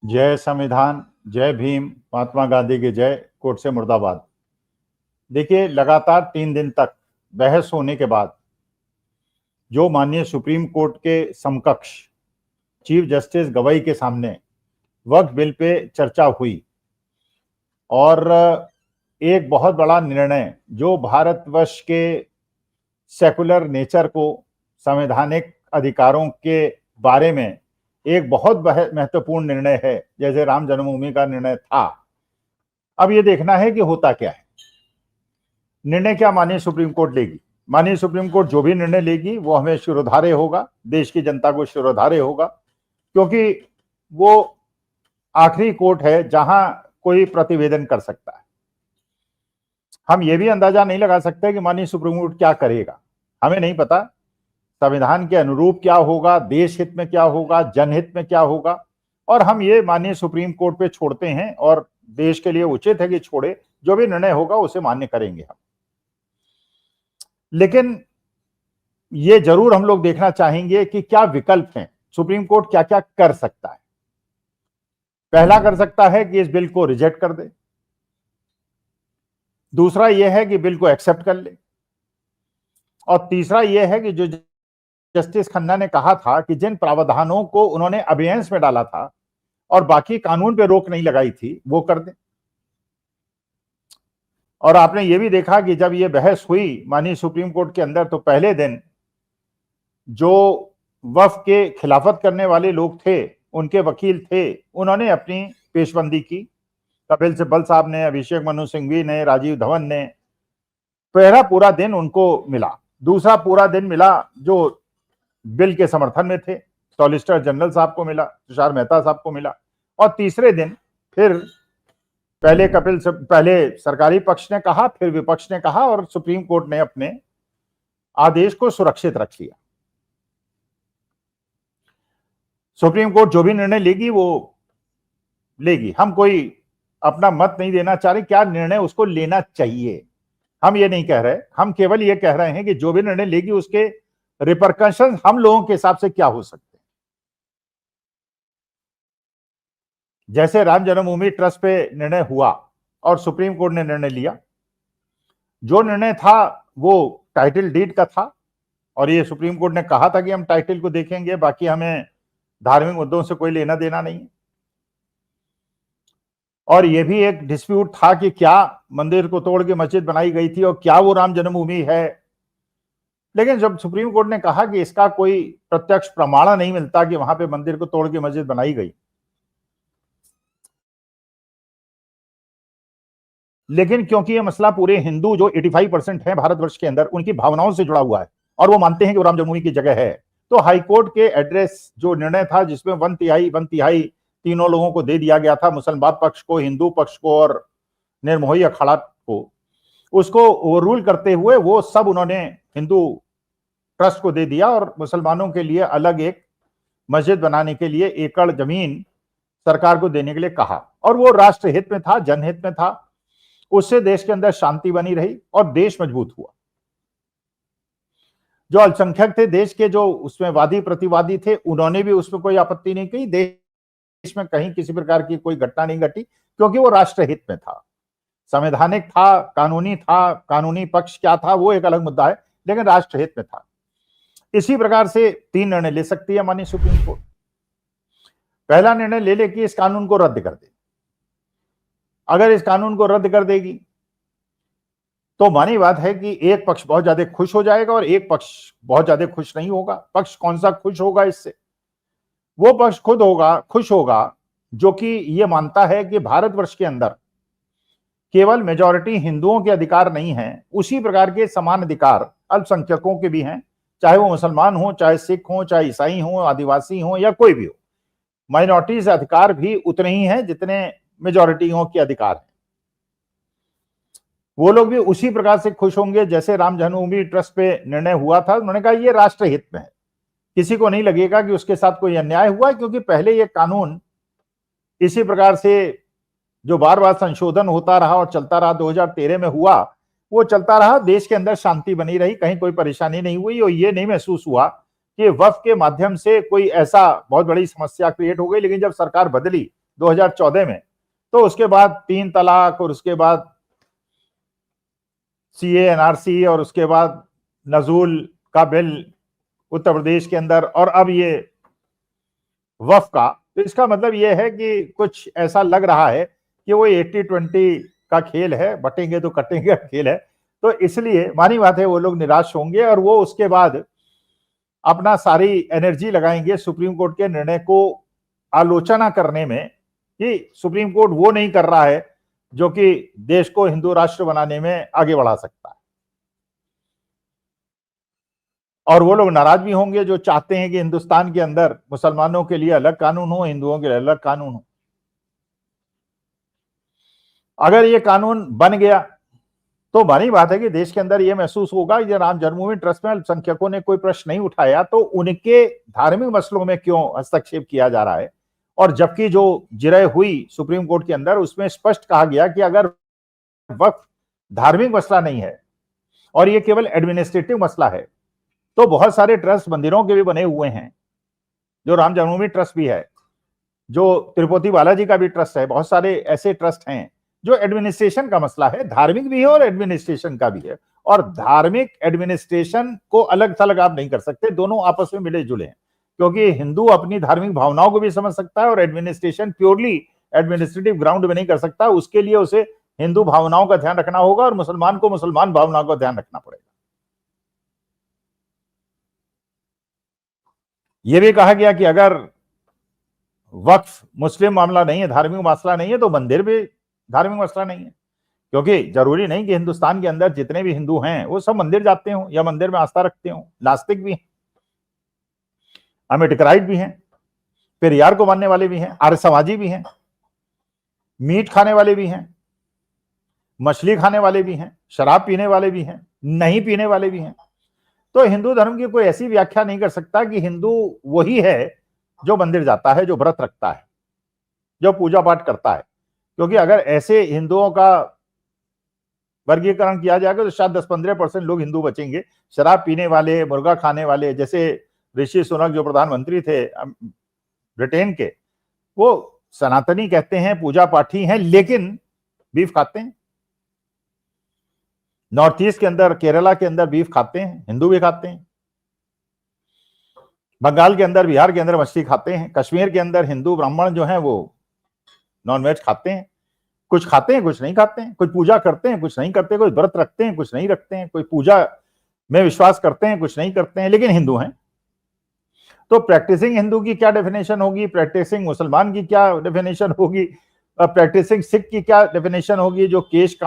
जय संविधान, जय भीम, महात्मा गांधी की जय, कोर्ट से मुर्दाबाद। देखिए, लगातार 3 दिन तक बहस होने के बाद जो माननीय सुप्रीम कोर्ट के समकक्ष चीफ जस्टिस गवाई के सामने वक्फ बिल पे चर्चा हुई और एक बहुत बड़ा निर्णय जो भारतवर्ष के सेकुलर नेचर को, संवैधानिक अधिकारों के बारे में एक बहुत महत्वपूर्ण निर्णय है, जैसे राम जन्मभूमि का निर्णय था। अब ये देखना है कि होता क्या है, निर्णय क्या माननीय सुप्रीम कोर्ट लेगी। माननीय सुप्रीम कोर्ट जो भी निर्णय लेगी वो हमें शिरोधार्य होगा, देश की जनता को शिरोधार्य होगा, क्योंकि वो आखिरी कोर्ट है जहां कोई प्रतिवेदन कर सकता है। हम ये भी अंदाजा नहीं लगा सकते कि माननीय सुप्रीम कोर्ट क्या करेगा, हमें नहीं पता। संविधान के अनुरूप क्या होगा, देश हित में क्या होगा, जनहित में क्या होगा, और हम ये माननीय सुप्रीम कोर्ट पे छोड़ते हैं और देश के लिए उचित है कि छोड़े, जो भी निर्णय होगा उसे मान्य करेंगे हम। लेकिन ये जरूर हम लोग देखना चाहेंगे कि क्या विकल्प हैं, सुप्रीम कोर्ट क्या क्या कर सकता है। पहला कर सकता है कि इस बिल को रिजेक्ट कर दे, दूसरा यह है कि बिल को एक्सेप्ट कर ले, और तीसरा यह है कि जो जस्टिस खन्ना ने कहा था कि जिन प्रावधानों को उन्होंने अबेयंस में डाला था और बाकी कानून पे रोक नहीं लगाई थी वो कर दें। और आपने ये भी देखा कि जब ये बहस हुई माननीय सुप्रीम कोर्ट के अंदर, तो पहले दिन जो वक्फ के खिलाफत करने वाले लोग थे, उनके वकील थे, उन्होंने अपनी पेशबंदी की। कपिल सिब्बल साहब ने, अभिषेक मनु सिंघवी ने, राजीव धवन ने, पहला पूरा दिन उनको मिला। दूसरा पूरा दिन मिला जो बिल के समर्थन में थे, सॉलिसिटर जनरल साहब को मिला, तुषार मेहता साहब को मिला। और तीसरे दिन फिर पहले सरकारी पक्ष ने कहा, फिर विपक्ष ने कहा, और सुप्रीम कोर्ट ने अपने आदेश को सुरक्षित रख लिया। सुप्रीम कोर्ट जो भी निर्णय लेगी वो लेगी, हम कोई अपना मत नहीं देना चाह रहे क्या निर्णय उसको लेना चाहिए, हम ये नहीं कह रहे। हम केवल ये कह रहे हैं कि जो भी निर्णय लेगी उसके रिपरकशन हम लोगों के हिसाब से क्या हो सकते हैं। जैसे राम जन्मभूमि ट्रस्ट पे निर्णय हुआ और सुप्रीम कोर्ट ने निर्णय लिया, जो निर्णय था वो टाइटल डीड का था, और ये सुप्रीम कोर्ट ने कहा था कि हम टाइटल को देखेंगे, बाकी हमें धार्मिक मुद्दों से कोई लेना देना नहीं है। और ये भी एक डिस्प्यूट था कि क्या मंदिर को तोड़ के मस्जिद बनाई गई थी और क्या वो राम जन्मभूमि है। लेकिन जब सुप्रीम कोर्ट ने कहा कि इसका कोई प्रत्यक्ष प्रमाण नहीं मिलता कि वहां पे मंदिर को तोड़ के मस्जिद बनाई गई, लेकिन क्योंकि ये मसला पूरे हिंदू जो 85% है भारतवर्ष के अंदर, उनकी भावनाओं से जुड़ा हुआ है और वो मानते हैं कि वो राम जन्मभूमि की जगह है, तो हाईकोर्ट के एड्रेस जो निर्णय था जिसमें 1/3 तीनों लोगों को दे दिया गया था, मुसलमान पक्ष को, हिंदू पक्ष को और निर्मोही अखाड़ा को, उसको ओवररूल करते हुए वो सब उन्होंने हिंदू ट्रस्ट को दे दिया और मुसलमानों के लिए अलग एक मस्जिद बनाने के लिए एकड़ जमीन सरकार को देने के लिए कहा। और वो राष्ट्रहित में था, जनहित में था, उससे देश के अंदर शांति बनी रही और देश मजबूत हुआ। जो अल्पसंख्यक थे देश के, जो उसमें वादी प्रतिवादी थे, उन्होंने भी उसमें कोई आपत्ति नहीं की। देश में कहीं किसी प्रकार की कोई घटना नहीं घटी, क्योंकि वो राष्ट्रहित में था, संवैधानिक था, कानूनी पक्ष क्या था वो एक अलग मुद्दा है, लेकिन राष्ट्रहित में था। इसी प्रकार से 3 निर्णय ले सकती है माननीय सुप्रीम कोर्ट। पहला निर्णय ले ले कि इस कानून को रद्द कर दे। अगर इस कानून को रद्द कर देगी तो मानी बात है कि एक पक्ष बहुत ज्यादा खुश हो जाएगा और एक पक्ष बहुत ज्यादा खुश नहीं होगा। पक्ष कौन सा खुश होगा इससे? वो पक्ष खुश होगा जो कि ये मानता है कि भारतवर्ष के अंदर केवल मेजॉरिटी हिंदुओं के अधिकार नहीं है, उसी प्रकार के समान अधिकार अल्पसंख्यकों के भी हैं, चाहे वो मुसलमान हो, चाहे सिख हो, चाहे ईसाई हो, आदिवासी हो या कोई भी हो। माइनॉरिटीज अधिकार भी उतने ही हैं जितने मेजॉरिटियों के अधिकार हैं। वो लोग भी उसी प्रकार से खुश होंगे जैसे राम जन्मभूमि ट्रस्ट पे निर्णय हुआ था। उन्होंने कहा ये राष्ट्रहित में है, किसी को नहीं लगेगा कि उसके साथ कोई अन्याय हुआ है, क्योंकि पहले ये कानून इसी प्रकार से जो बार बार संशोधन होता रहा और चलता रहा, 2013 में हुआ, वो चलता रहा, देश के अंदर शांति बनी रही, कहीं कोई परेशानी नहीं हुई और ये नहीं महसूस हुआ कि वक्फ के माध्यम से कोई ऐसा बहुत बड़ी समस्या क्रिएट हो गई। लेकिन जब सरकार बदली 2014 में, तो उसके बाद 3 तलाक और उसके बाद सीए एनआरसी और उसके बाद नजूल का बिल उत्तर प्रदेश के अंदर और अब ये वफ का, तो इसका मतलब ये है कि कुछ ऐसा लग रहा है कि वो 80-20 का खेल है, बटेंगे तो कटेंगे का खेल है। तो इसलिए मानी बात है वो लोग निराश होंगे और वो उसके बाद अपना सारी एनर्जी लगाएंगे सुप्रीम कोर्ट के निर्णय को आलोचना करने में कि सुप्रीम कोर्ट वो नहीं कर रहा है जो कि देश को हिंदू राष्ट्र बनाने में आगे बढ़ा सकता है। और वो लोग नाराज भी होंगे जो चाहते हैं कि हिंदुस्तान के अंदर मुसलमानों के लिए अलग कानून हो, हिंदुओं के लिए अलग कानून हो। अगर ये कानून बन गया तो बड़ी बात है कि देश के अंदर यह महसूस होगा कि राम जन्मभूमि ट्रस्ट में अल्पसंख्यकों ने कोई प्रश्न नहीं उठाया तो उनके धार्मिक मसलों में क्यों हस्तक्षेप किया जा रहा है। और जबकि जो जिरह हुई सुप्रीम कोर्ट के अंदर उसमें स्पष्ट कहा गया कि अगर वक्फ धार्मिक मसला नहीं है और ये केवल एडमिनिस्ट्रेटिव मसला है तो बहुत सारे ट्रस्ट मंदिरों के भी बने हुए हैं, जो राम जन्मभूमि ट्रस्ट भी है, जो तिरुपति बालाजी का भी ट्रस्ट है, बहुत सारे ऐसे ट्रस्ट हैं जो एडमिनिस्ट्रेशन का मसला है, धार्मिक भी है और एडमिनिस्ट्रेशन का भी है। और धार्मिक एडमिनिस्ट्रेशन को अलग थलग आप नहीं कर सकते, दोनों आपस में मिले जुले हैं, क्योंकि हिंदू अपनी धार्मिक भावनाओं को भी समझ सकता है और एडमिनिस्ट्रेशन प्योरली एडमिनिस्ट्रेटिव ग्राउंड में नहीं कर सकता। उसके लिए उसे हिंदू भावनाओं का ध्यान रखना होगा और मुसलमान को मुसलमान भावनाओं का ध्यान रखना पड़ेगा। यह भी कहा गया कि अगर वक्फ मुस्लिम मामला नहीं है, धार्मिक मसला नहीं है, तो मंदिर भी धार्मिक मसला नहीं है, क्योंकि जरूरी नहीं कि हिंदुस्तान के अंदर जितने भी हिंदू हैं वो सब मंदिर जाते हो या मंदिर में आस्था रखते हो। नास्तिक भी हैं, अमेटिकराइट भी हैं, पेरियार को मानने वाले भी हैं, आर्य समाजी भी हैं, मीट खाने वाले भी हैं, मछली खाने वाले भी हैं, शराब पीने वाले भी हैं, नहीं पीने वाले भी हैं। तो हिंदू धर्म की कोई ऐसी व्याख्या नहीं कर सकता कि हिंदू वही है जो मंदिर जाता है, जो व्रत रखता है, जो पूजा पाठ करता है, क्योंकि अगर ऐसे हिंदुओं का वर्गीकरण किया जाएगा तो शायद 10-15% लोग हिंदू बचेंगे। शराब पीने वाले, मुर्गा खाने वाले, जैसे ऋषि सुनक जो प्रधानमंत्री थे ब्रिटेन के, वो सनातनी कहते हैं, पूजा पाठी हैं, लेकिन बीफ खाते हैं। नॉर्थ ईस्ट के अंदर, केरला के अंदर बीफ खाते हैं, हिंदू भी खाते हैं। बंगाल के अंदर, बिहार के अंदर मछली खाते हैं। कश्मीर के अंदर हिंदू ब्राह्मण जो हैं वो नॉनवेज खाते हैं, कुछ खाते हैं कुछ नहीं खाते हैं, कुछ पूजा करते हैं कुछ नहीं करते, कोई व्रत रखते हैं कुछ नहीं रखते हैं, कोई पूजा में विश्वास करते हैं कुछ नहीं करते हैं, लेकिन हिंदू हैं। तो प्रैक्टिसिंग हिंदू की क्या डेफिनेशन होगी, प्रैक्टिसिंग मुसलमान की क्या डेफिनेशन होगी, प्रैक्टिसिंग सिख की क्या डेफिनेशन होगी, जो केश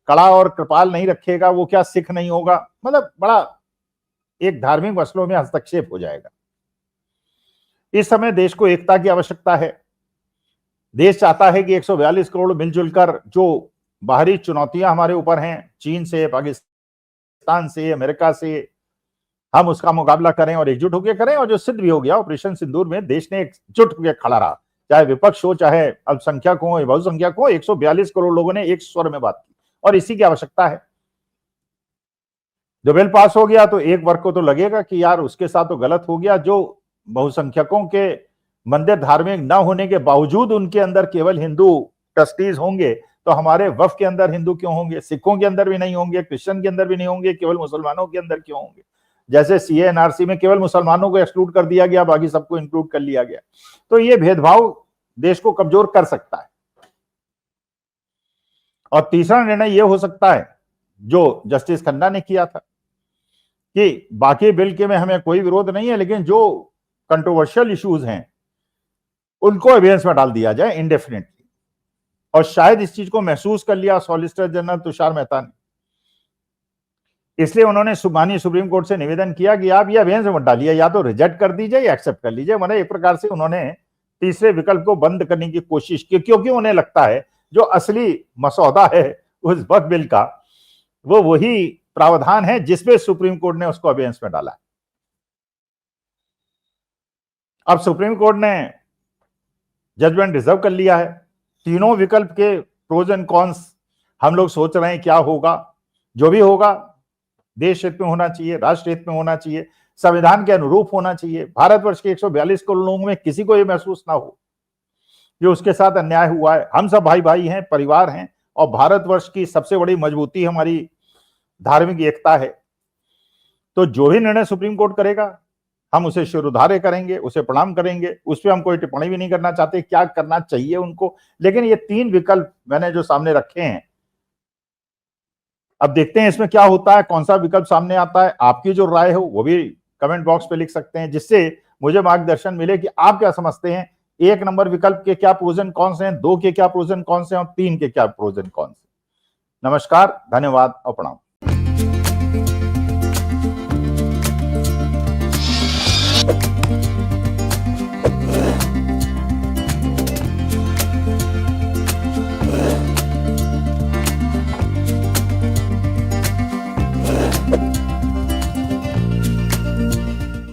कड़ा और कृपाल नहीं रखेगा वो क्या सिख नहीं होगा। मतलब बड़ा एक धार्मिक मसलों में हस्तक्षेप हो जाएगा। इस समय देश को एकता की आवश्यकता है। देश चाहता है कि 142 करोड़ मिलजुल कर जो बाहरी चुनौतियां हमारे ऊपर हैं, चीन से, पाकिस्तान से, अमेरिका से, हम उसका मुकाबला करें और एकजुट होकर करें। और जो सिद्ध भी हो गया ऑपरेशन सिंदूर में, देश ने एकजुट होकर खड़ा रहा, चाहे विपक्ष हो, चाहे अल्पसंख्यक हो या बहुसंख्यक हो। 142 करोड़ लोगों ने एक स्वर में बात की और इसी की आवश्यकता है। जो बिल पास हो गया तो एक वर्ग को तो लगेगा कि यार उसके साथ तो गलत हो गया, जो बहुसंख्यकों के मंदिर धार्मिक न होने के बावजूद उनके अंदर केवल हिंदू ट्रस्टीज होंगे, तो हमारे वक्फ के अंदर हिंदू क्यों होंगे, सिखों के अंदर भी नहीं होंगे, क्रिश्चियन के अंदर भी नहीं होंगे, केवल मुसलमानों के अंदर क्यों होंगे। जैसे सीए एनआरसी में केवल मुसलमानों को एक्सक्लूड कर दिया गया, बाकी सबको इंक्लूड कर लिया गया। तो ये भेदभाव देश को कमजोर कर सकता है। और तीसरा निर्णय यह हो सकता है जो जस्टिस खन्ना ने किया था कि बाकी बिल के में हमें कोई विरोध नहीं है, लेकिन जो कंट्रोवर्शियल इश्यूज हैं उनको एविडेंस में डाल दिया जाए इंडेफिनेटली। और शायद इस चीज को महसूस कर लिया सॉलिसिटर जनरल तुषार मेहता ने, इसलिए उन्होंने माननीय सुप्रीम कोर्ट से निवेदन किया कि आप ये एविडेंस मत डालिए, या तो रिजेक्ट कर दीजिए या एक्सेप्ट कर लीजिए। मतलब एक प्रकार से उन्होंने तीसरे विकल्प को बंद करने की कोशिश की, क्योंकि उन्हें लगता है जो असली मसौदा है उस वक्फ बिल का वो वही प्रावधान है जिसमें सुप्रीम कोर्ट ने उसको एविडेंस में डाला। अब सुप्रीम कोर्ट ने जजमेंट रिजर्व कर लिया है। तीनों विकल्प के प्रोज एंड कॉन्स हम लोग सोच रहे हैं क्या होगा। जो भी होगा देश हित में होना चाहिए, राष्ट्र हित में होना चाहिए, संविधान के अनुरूप होना चाहिए। भारतवर्ष के 142 करोड़ लोगों में किसी को यह महसूस ना हो कि उसके साथ अन्याय हुआ है। हम सब भाई भाई हैं, परिवार हैं, और भारतवर्ष की सबसे बड़ी मजबूती हमारी धार्मिक एकता है। तो जो भी निर्णय सुप्रीम कोर्ट करेगा हम उसे शिरोधार्य करेंगे, उसे प्रणाम करेंगे। उस पर हम कोई टिप्पणी भी नहीं करना चाहते क्या करना चाहिए उनको, लेकिन ये 3 विकल्प मैंने जो सामने रखे हैं, अब देखते हैं इसमें क्या होता है, कौन सा विकल्प सामने आता है। आपकी जो राय हो वो भी कमेंट बॉक्स पे लिख सकते हैं, जिससे मुझे मार्गदर्शन मिले कि आप क्या समझते हैं। 1 नंबर विकल्प के क्या प्रोज एंड कॉन्स हैं, 2 के क्या प्रोज एंड कॉन्स हैं, और 3 के क्या प्रोज एंड कॉन्स हैं। नमस्कार, धन्यवाद और प्रणाम।